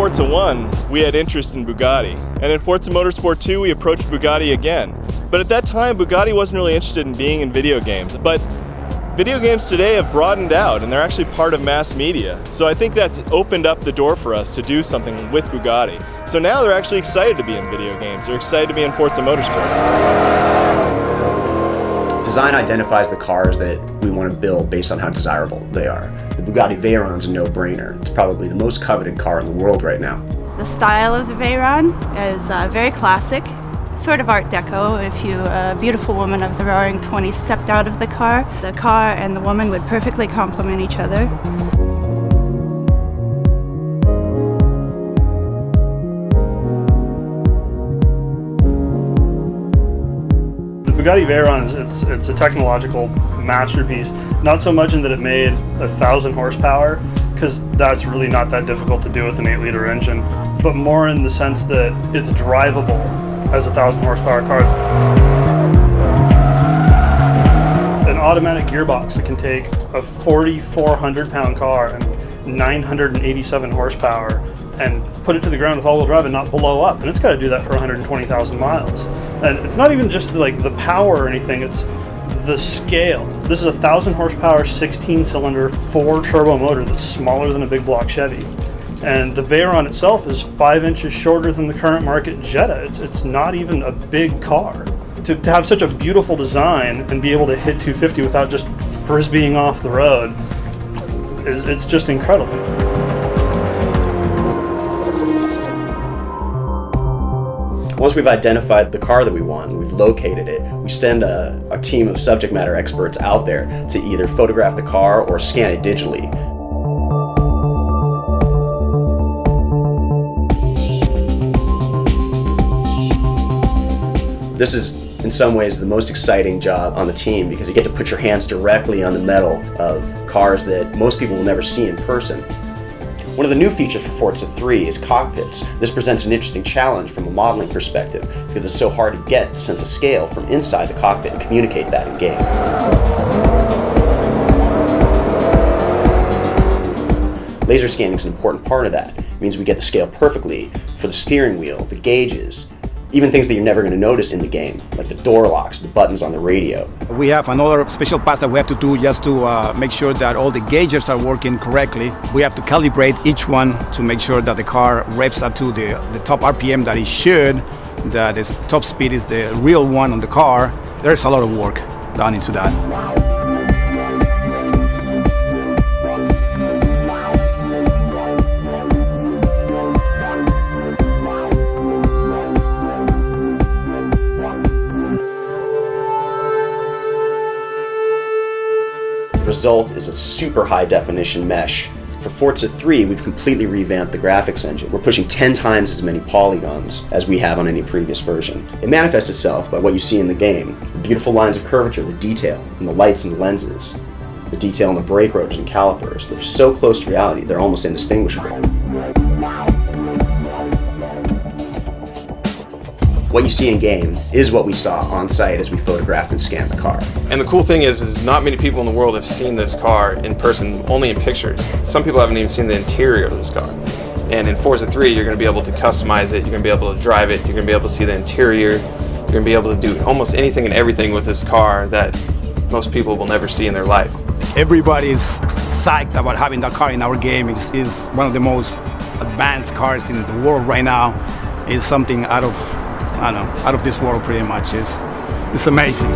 Forza 1, we had interest in Bugatti. And in Forza Motorsport 2, we approached Bugatti again. But at that time, Bugatti wasn't really interested in being in video games. But video games today have broadened out, and they're actually part of mass media. So I think that's opened up the door for us to do something with Bugatti. So now they're actually excited to be in video games. They're excited to be in Forza Motorsport. Design identifies the cars that we want to build based on how desirable they are. The Bugatti Veyron's a no-brainer. It's probably the most coveted car in the world right now. The style of the Veyron is very classic, sort of Art Deco. If a beautiful woman of the Roaring 20s stepped out of the car and the woman would perfectly complement each other. Bugatti Veyron, it's a technological masterpiece. Not so much in that it made 1,000 horsepower, because that's really not that difficult to do with an 8-liter engine, but more in the sense that it's drivable as a 1,000 horsepower car. An automatic gearbox that can take a 4,400 pound car and 987 horsepower and put it to the ground with all-wheel drive and not blow up. And it's got to do that for 120,000 miles. And it's not even just like the power or anything, it's the scale. This is a 1,000 horsepower, 16-cylinder, 4-turbo motor that's smaller than a big block Chevy. And the Veyron itself is 5 inches shorter than the current market Jetta. It's not even a big car. To have such a beautiful design and be able to hit 250 without just frisbeeing off the road, it's just incredible. Once we've identified the car that we want, we've located it, we send a team of subject matter experts out there to either photograph the car or scan it digitally. This is, in some ways, the most exciting job on the team because you get to put your hands directly on the metal of cars that most people will never see in person. One of the new features for Forza 3 is cockpits. This presents an interesting challenge from a modeling perspective because it's so hard to get the sense of scale from inside the cockpit and communicate that in game. Laser scanning is an important part of that. It means we get the scale perfectly for the steering wheel, the gauges, even things that you're never going to notice in the game, like the door locks, the buttons on the radio. We have another special pass that we have to do just to make sure that all the gauges are working correctly. We have to calibrate each one to make sure that the car revs up to the top RPM that it should, that the top speed is the real one on the car. There's a lot of work done into that. The result is a super high definition mesh. For Forza 3, we've completely revamped the graphics engine. We're pushing 10 times as many polygons as we have on any previous version. It manifests itself by what you see in the game. The beautiful lines of curvature, the detail, and the lights and the lenses. The detail in the brake rotors and calipers. They're so close to reality, they're almost indistinguishable. What you see in game is what we saw on site as we photographed and scanned the car. And the cool thing is not many people in the world have seen this car in person, only in pictures. Some people haven't even seen the interior of this car. And in Forza 3, you're going to be able to customize it, you're going to be able to drive it, you're going to be able to see the interior, you're going to be able to do almost anything and everything with this car that most people will never see in their life. Everybody's psyched about having that car in our game. It's one of the most advanced cars in the world right now. It's something out of this world pretty much. It's amazing.